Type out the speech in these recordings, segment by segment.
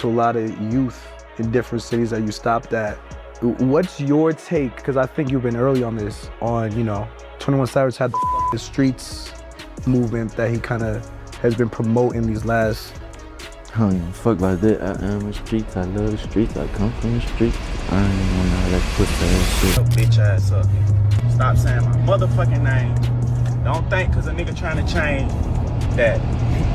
to a lot of youth in different cities that you stopped at. What's your take, because I think you've been early on this, on, 21 Savage had the streets movement that he kind of has been promoting these last... I don't give a fuck about that. I am the streets, I love the streets, I come from the streets. I ain't even wanna know that pussy ass shit. Your bitch ass up. Stop saying my motherfucking name. Don't think cause a nigga trying to change that.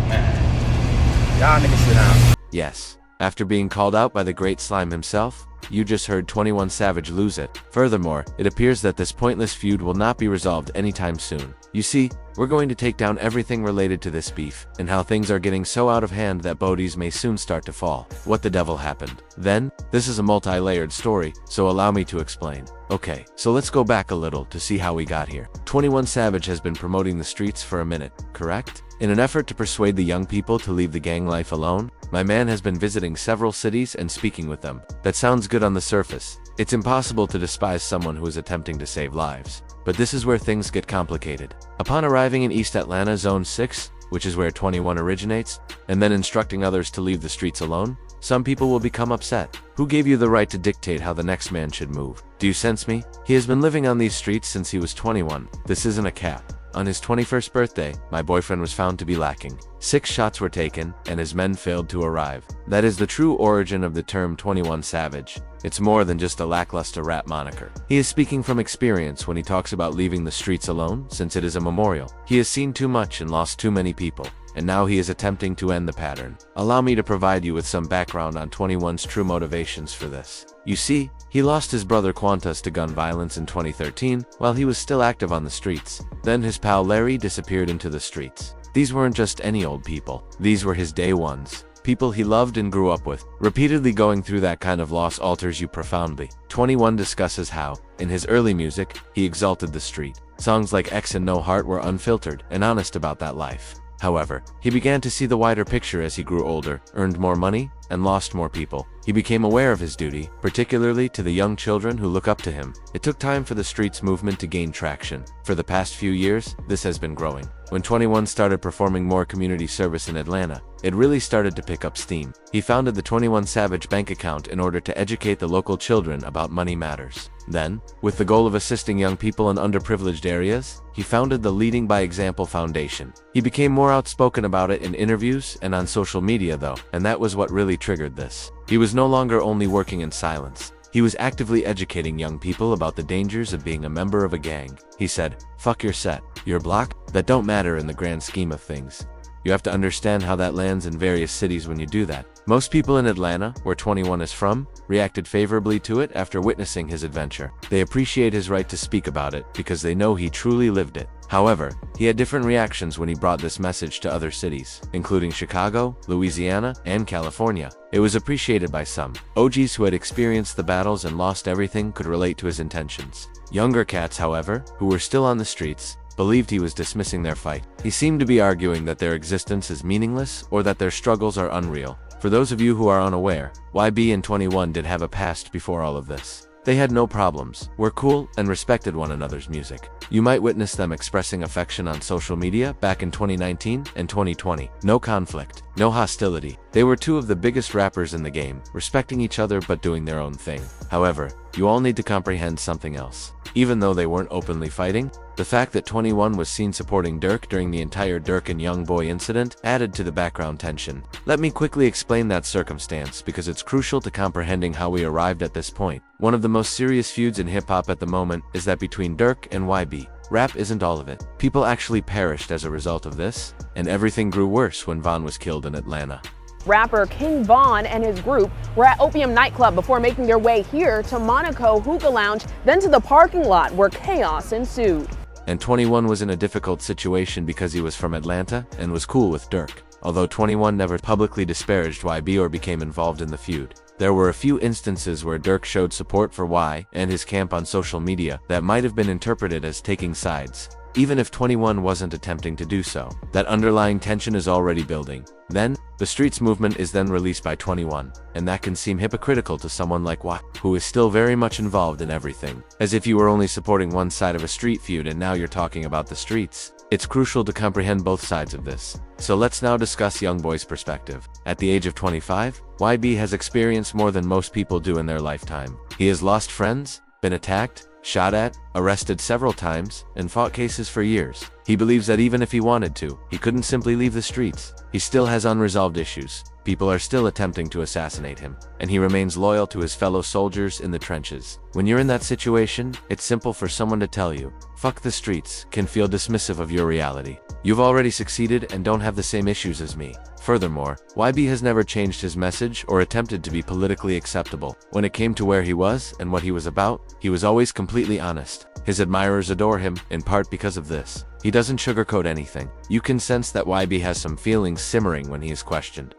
Man, y'all niggas sit down. Yes, after being called out by the Great Slime himself, you just heard 21 Savage lose it. Furthermore, it appears that this pointless feud will not be resolved anytime soon. You see, we're going to take down everything related to this beef, and how things are getting so out of hand that bodies may soon start to fall. What the devil happened? Then, this is a multi-layered story, so allow me to explain. Okay, so let's go back a little to see how we got here. 21 Savage has been promoting the streets for a minute, correct? In an effort to persuade the young people to leave the gang life alone, my man has been visiting several cities and speaking with them. That sounds good on the surface. It's impossible to despise someone who is attempting to save lives. But this is where things get complicated. Upon arriving in East Atlanta Zone 6, which is where 21 originates, and then instructing others to leave the streets alone, some people will become upset. Who gave you the right to dictate how the next man should move? Do you sense me? He has been living on these streets since he was 21. This isn't a cap. On his 21st birthday, my boyfriend was found to be lacking. 6 shots were taken, and his men failed to arrive. That is the true origin of the term 21 Savage. It's more than just a lackluster rap moniker. He is speaking from experience when he talks about leaving the streets alone, since it is a memorial. He has seen too much and lost too many people, and now he is attempting to end the pattern. Allow me to provide you with some background on 21's true motivations for this. You see, he lost his brother Quantas to gun violence in 2013 while he was still active on the streets. Then his pal Larry disappeared into the streets. These weren't just any old people. These were his day ones. People he loved and grew up with. Repeatedly going through that kind of loss alters you profoundly. 21 discusses how, in his early music, he exalted the street. Songs like X and No Heart were unfiltered and honest about that life. However, he began to see the wider picture as he grew older, earned more money, and lost more people. He became aware of his duty, particularly to the young children who look up to him. It took time for the streets movement to gain traction. For the past few years, this has been growing. When 21 started performing more community service in Atlanta, it really started to pick up steam. He founded the 21 Savage bank account in order to educate the local children about money matters. Then, with the goal of assisting young people in underprivileged areas, he founded the Leading by Example Foundation. He became more outspoken about it in interviews and on social media though, and that was what really triggered this. He was no longer only working in silence. He was actively educating young people about the dangers of being a member of a gang. He said, "Fuck your set, your block, that don't matter in the grand scheme of things. You have to understand how that lands in various cities when you do that." Most people in Atlanta, where 21 is from, reacted favorably to it after witnessing his adventure. They appreciate his right to speak about it because they know he truly lived it. However, he had different reactions when he brought this message to other cities, including Chicago, Louisiana, and California. It was appreciated by some. OGs who had experienced the battles and lost everything could relate to his intentions. Younger cats, however, who were still on the streets, believed he was dismissing their fight. He seemed to be arguing that their existence is meaningless or that their struggles are unreal. For those of you who are unaware, YB and 21 did have a past before all of this. They had no problems, were cool, and respected one another's music. You might witness them expressing affection on social media back in 2019 and 2020. No conflict, no hostility. They were two of the biggest rappers in the game, respecting each other but doing their own thing. However, you all need to comprehend something else. Even though they weren't openly fighting, the fact that 21 was seen supporting Durk during the entire Durk and YoungBoy incident added to the background tension. Let me quickly explain that circumstance because it's crucial to comprehending how we arrived at this point. One of the most serious feuds in hip-hop at the moment is that between Durk and YB. Rap isn't all of it. People actually perished as a result of this, and everything grew worse when Von was killed in Atlanta. Rapper King Von and his group were at Opium nightclub before making their way here to Monaco Hookah Lounge, then to the parking lot where chaos ensued. And 21 was in a difficult situation because he was from Atlanta and was cool with Durk. Although 21 never publicly disparaged YB or became involved in the feud, there were a few instances where Durk showed support for Y and his camp on social media that might have been interpreted as taking sides. Even if 21 wasn't attempting to do so, that underlying tension is already building. Then, the streets movement is then released by 21, and that can seem hypocritical to someone like Y, who is still very much involved in everything. As if you were only supporting one side of a street feud and now you're talking about the streets. It's crucial to comprehend both sides of this. So let's now discuss YoungBoy's perspective. At the age of 25, YB has experienced more than most people do in their lifetime. He has lost friends, been attacked, shot at, arrested several times, and fought cases for years. He believes that even if he wanted to, he couldn't simply leave the streets. He still has unresolved issues. People are still attempting to assassinate him, and he remains loyal to his fellow soldiers in the trenches. When you're in that situation, it's simple for someone to tell you, "Fuck the streets," can feel dismissive of your reality. You've already succeeded and don't have the same issues as me. Furthermore, YB has never changed his message or attempted to be politically acceptable. When it came to where he was and what he was about, he was always completely honest. His admirers adore him, in part because of this. He doesn't sugarcoat anything. You can sense that YB has some feelings simmering when he is questioned.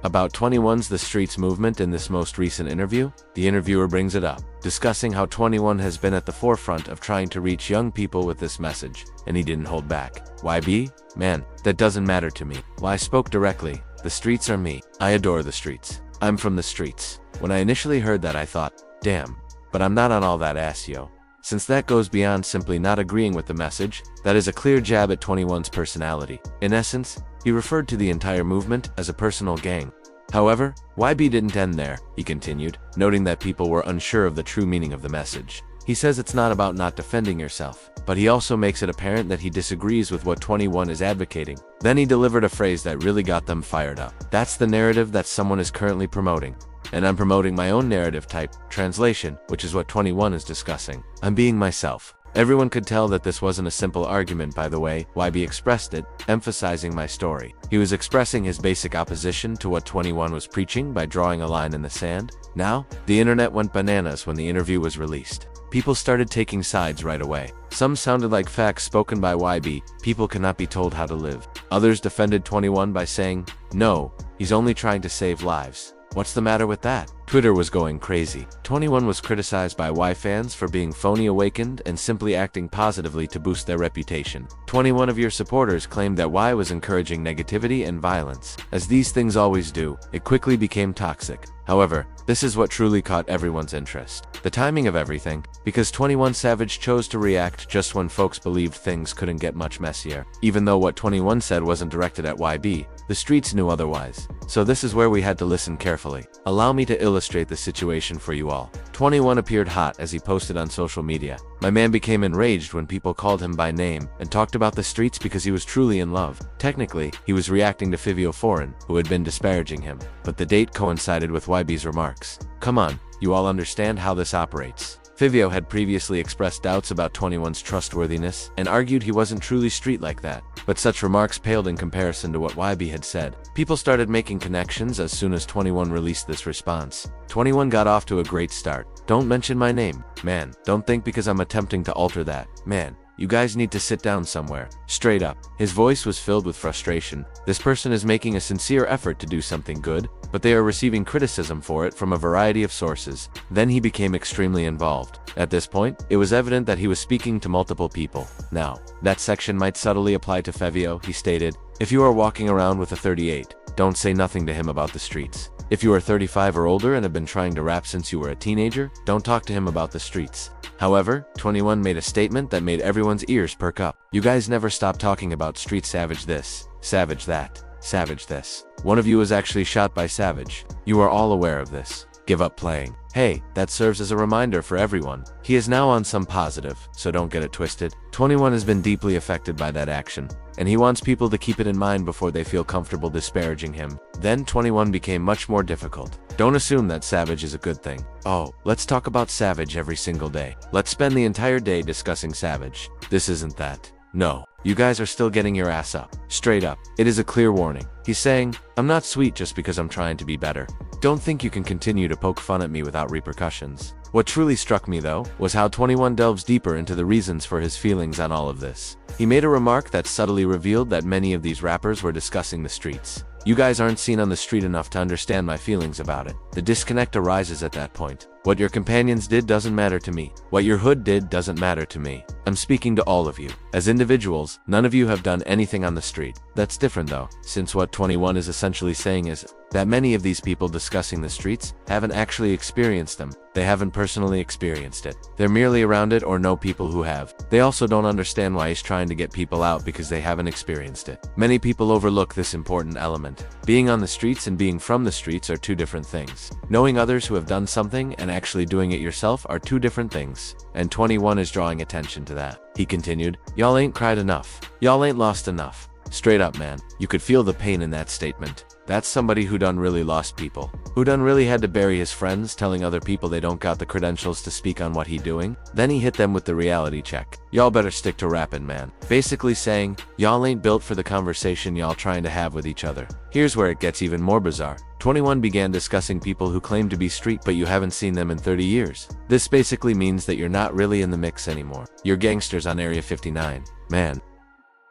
About 21's The Streets movement in this most recent interview, the interviewer brings it up, discussing how 21 has been at the forefront of trying to reach young people with this message, and he didn't hold back. YB? Man, that doesn't matter to me. Well, I spoke directly. The streets are me. I adore the streets. I'm from the streets. When I initially heard that, I thought, damn, but I'm not on all that ass, yo. Since that goes beyond simply not agreeing with the message, that is a clear jab at 21's personality. In essence, he referred to the entire movement as a personal gang. However, YB didn't end there, he continued, noting that people were unsure of the true meaning of the message. He says it's not about not defending yourself, but he also makes it apparent that he disagrees with what 21 is advocating. Then he delivered a phrase that really got them fired up. That's the narrative that someone is currently promoting. And I'm promoting my own narrative type, translation, which is what 21 is discussing. I'm being myself. Everyone could tell that this wasn't a simple argument by the way YB expressed it, emphasizing my story. He was expressing his basic opposition to what 21 was preaching by drawing a line in the sand. Now, the internet went bananas when the interview was released. People started taking sides right away. Some sounded like facts spoken by YB, people cannot be told how to live. Others defended 21 by saying, no, he's only trying to save lives. What's the matter with that? Twitter was going crazy. 21 was criticized by Y fans for being phony awakened and simply acting positively to boost their reputation. 21 of your supporters claimed that Y was encouraging negativity and violence. As these things always do, it quickly became toxic. However, this is what truly caught everyone's interest. The timing of everything, because 21 Savage chose to react just when folks believed things couldn't get much messier. Even though what 21 said wasn't directed at YB, the streets knew otherwise. So this is where we had to listen carefully. Allow me to illustrate the situation for you all. 21 appeared hot as he posted on social media. My man became enraged when people called him by name and talked about the streets because he was truly in love. Technically, he was reacting to Fivio Foreign, who had been disparaging him, but the date coincided with YB's remarks. Come on, you all understand how this operates. Fivio had previously expressed doubts about 21's trustworthiness and argued he wasn't truly street like that, but such remarks paled in comparison to what YB had said. People started making connections as soon as 21 released this response. 21 got off to a great start. Don't mention my name. Man, don't think because I'm attempting to alter that. Man, you guys need to sit down somewhere. Straight up. His voice was filled with frustration. This person is making a sincere effort to do something good, but they are receiving criticism for it from a variety of sources. Then he became extremely involved. At this point, it was evident that he was speaking to multiple people. Now, that section might subtly apply to Fivio, he stated. If you are walking around with a 38, don't say nothing to him about the streets. If you are 35 or older and have been trying to rap since you were a teenager, don't talk to him about the streets. However, 21 made a statement that made everyone's ears perk up. You guys never stop talking about street savage this, savage that, savage this. One of you was actually shot by Savage. You are all aware of this. Give up playing. Hey, that serves as a reminder for everyone. He is now on some positive, so don't get it twisted. 21 has been deeply affected by that action, and he wants people to keep it in mind before they feel comfortable disparaging him. Then 21 became much more difficult. Don't assume that Savage is a good thing. Oh, let's talk about Savage every single day. Let's spend the entire day discussing Savage. This isn't that. No, you guys are still getting your ass up. Straight up. It is a clear warning. He's saying, I'm not sweet just because I'm trying to be better. Don't think you can continue to poke fun at me without repercussions. What truly struck me though, was how 21 delves deeper into the reasons for his feelings on all of this. He made a remark that subtly revealed that many of these rappers were discussing the streets. You guys aren't seen on the street enough to understand my feelings about it. The disconnect arises at that point. What your companions did doesn't matter to me. What your hood did doesn't matter to me. I'm speaking to all of you. As individuals, none of you have done anything on the street. That's different though, since what 21 is essentially saying is that many of these people discussing the streets haven't actually experienced them. They haven't personally experienced it. They're merely around it or know people who have. They also don't understand why he's trying to get people out because they haven't experienced it. Many people overlook this important element. Being on the streets and being from the streets are two different things. Knowing others who have done something and actually doing it yourself are two different things. And 21 is drawing attention to that. He continued, "Y'all ain't cried enough. Y'all ain't lost enough." Straight up, man. You could feel the pain in that statement. That's somebody who done really lost people. Who done really had to bury his friends, telling other people they don't got the credentials to speak on what he doing. Then he hit them with the reality check. Y'all better stick to rapping, man. Basically saying, y'all ain't built for the conversation y'all trying to have with each other. Here's where it gets even more bizarre. 21 began discussing people who claim to be street but you haven't seen them in 30 years. This basically means that you're not really in the mix anymore. You're gangsters on Area 59. Man.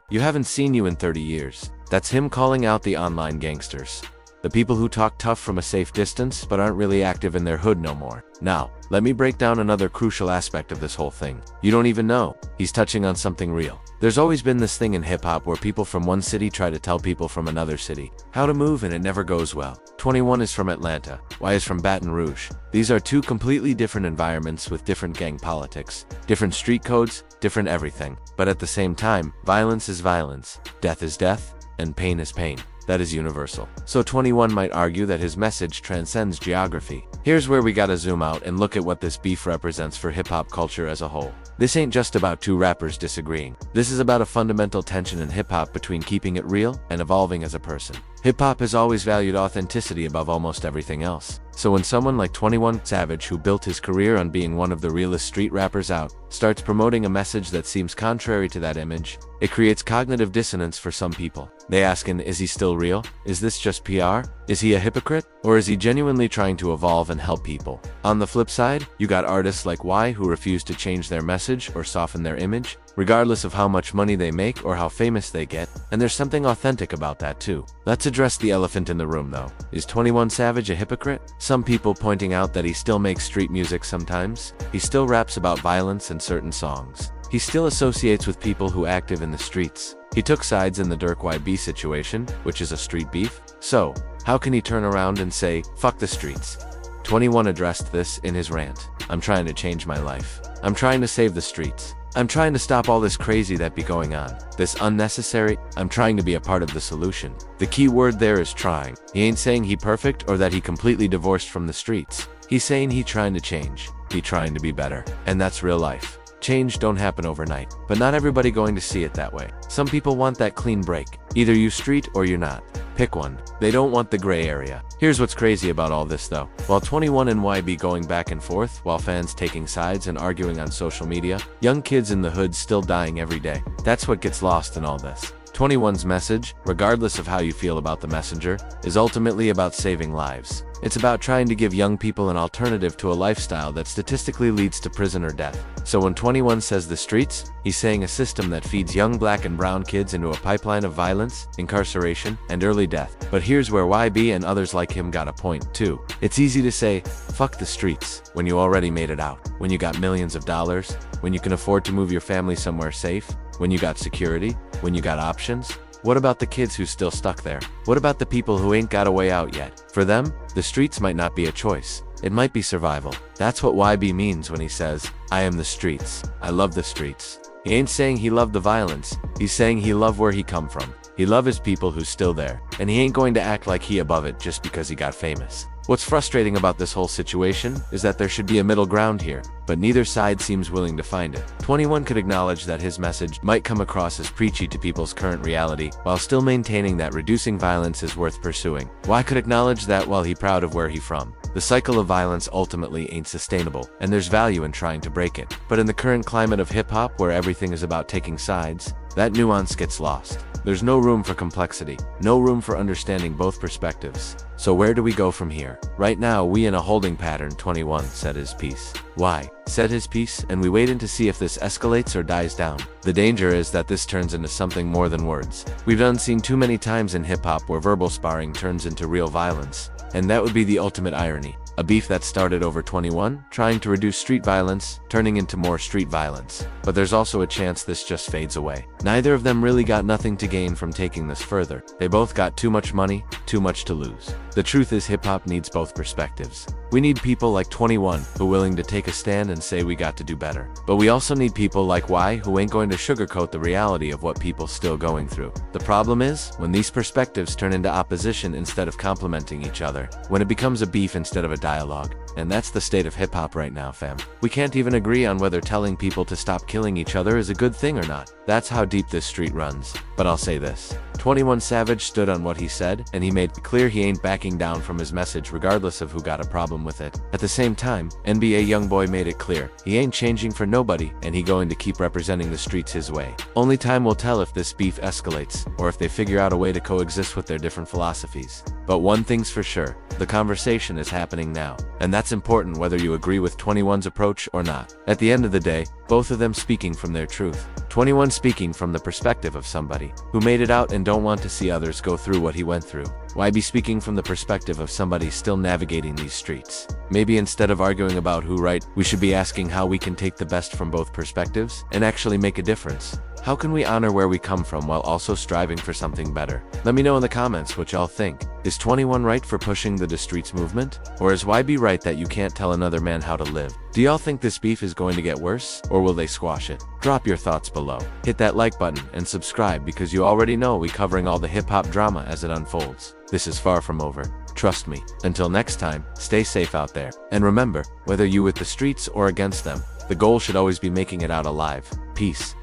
You haven't seen you in 30 years. That's him calling out the online gangsters. The people who talk tough from a safe distance but aren't really active in their hood no more. Now, let me break down another crucial aspect of this whole thing. You don't even know. He's touching on something real. There's always been this thing in hip-hop where people from one city try to tell people from another city how to move, and it never goes well. 21 is from Atlanta. Y is from Baton Rouge. These are two completely different environments with different gang politics, different street codes, different everything. But at the same time, violence is violence, death is death, and pain is pain. That is universal. So 21 might argue that his message transcends geography. Here's where we gotta zoom out and look at what this beef represents for hip-hop culture as a whole. This ain't just about two rappers disagreeing. This is about a fundamental tension in hip-hop between keeping it real and evolving as a person. Hip-hop has always valued authenticity above almost everything else. So when someone like 21 Savage, who built his career on being one of the realest street rappers out, starts promoting a message that seems contrary to that image, it creates cognitive dissonance for some people. They asking, is he still real? Is this just PR? Is he a hypocrite? Or is he genuinely trying to evolve and help people? On the flip side, you got artists like Y who refuse to change their message or soften their image, regardless of how much money they make or how famous they get, and there's something authentic about that too. Let's address the elephant in the room though. Is 21 Savage a hypocrite? Some people pointing out that he still makes street music sometimes. He still raps about violence in certain songs. He still associates with people who active in the streets. He took sides in the Dirk YB situation, which is a street beef. So, how can he turn around and say, fuck the streets? 21 addressed this in his rant. I'm trying to change my life. I'm trying to save the streets. I'm trying to stop all this crazy that be going on. This unnecessary, I'm trying to be a part of the solution. The key word there is trying. He ain't saying he perfect or that he completely divorced from the streets. He's saying he trying to change. He trying to be better. And that's real life. Change don't happen overnight, but not everybody going to see it that way. Some people want that clean break. Either you street or you're not. Pick one. They don't want the gray area. Here's what's crazy about all this though. While 21 and YB going back and forth, while fans taking sides and arguing on social media, young kids in the hood still dying every day. That's what gets lost in all this. 21's message, regardless of how you feel about the messenger, is ultimately about saving lives. It's about trying to give young people an alternative to a lifestyle that statistically leads to prison or death. So when 21 says the streets, he's saying a system that feeds young black and brown kids into a pipeline of violence, incarceration, and early death. But here's where YB and others like him got a point too. It's easy to say, fuck the streets, when you already made it out, when you got millions of dollars, when you can afford to move your family somewhere safe, when you got security, when you got options. What about the kids who's still stuck there? What about the people who ain't got a way out yet? For them, the streets might not be a choice. It might be survival. That's what YB means when he says, I am the streets. I love the streets. He ain't saying he loved the violence. He's saying he loved where he come from. He love his people who's still there. And he ain't going to act like he above it just because he got famous. What's frustrating about this whole situation is that there should be a middle ground here, but neither side seems willing to find it. 21 could acknowledge that his message might come across as preachy to people's current reality, while still maintaining that reducing violence is worth pursuing. Y could acknowledge that while he proud of where he from, the cycle of violence ultimately ain't sustainable, and there's value in trying to break it. But in the current climate of hip-hop, where everything is about taking sides, that nuance gets lost. There's no room for complexity, no room for understanding both perspectives. So where do we go from here? Right now, we in a holding pattern. 21 said his piece. Y said his piece, and we wait in to see if this escalates or dies down. The danger is that this turns into something more than words. We've unseen too many times in hip-hop where verbal sparring turns into real violence. And that would be the ultimate irony. A beef that started over 21, trying to reduce street violence, turning into more street violence. But there's also a chance this just fades away. Neither of them really got nothing to gain from taking this further. They both got too much money, too much to lose. The truth is hip-hop needs both perspectives. We need people like 21 who are willing to take a stand and say we got to do better. But we also need people like Y who ain't going to sugarcoat the reality of what people still going through. The problem is when these perspectives turn into opposition instead of complementing each other, when it becomes a beef instead of a dialogue. And that's the state of hip-hop right now, fam. We can't even agree on whether telling people to stop killing each other is a good thing or not. That's how deep this street runs. But I'll say this. 21 Savage stood on what he said, and he made clear he ain't backing down from his message regardless of who got a problem with it. At the same time, NBA YoungBoy made it clear he ain't changing for nobody, and he going to keep representing the streets his way. Only time will tell if this beef escalates, or if they figure out a way to coexist with their different philosophies. But one thing's for sure, the conversation is happening now, and that's important whether you agree with 21's approach or not. At the end of the day, both of them speaking from their truth. 21 speaking from the perspective of somebody who made it out and don't want to see others go through what he went through. Why be speaking from the perspective of somebody still navigating these streets? Maybe instead of arguing about who right, we should be asking how we can take the best from both perspectives and actually make a difference. How can we honor where we come from while also striving for something better? Let me know in the comments what y'all think. Is 21 right for pushing the streets movement? Or is YB right that you can't tell another man how to live? Do y'all think this beef is going to get worse, or will they squash it? Drop your thoughts below. Hit that like button and subscribe because you already know we covering all the hip-hop drama as it unfolds. This is far from over. Trust me. Until next time, stay safe out there. And remember, whether you with the streets or against them, the goal should always be making it out alive. Peace.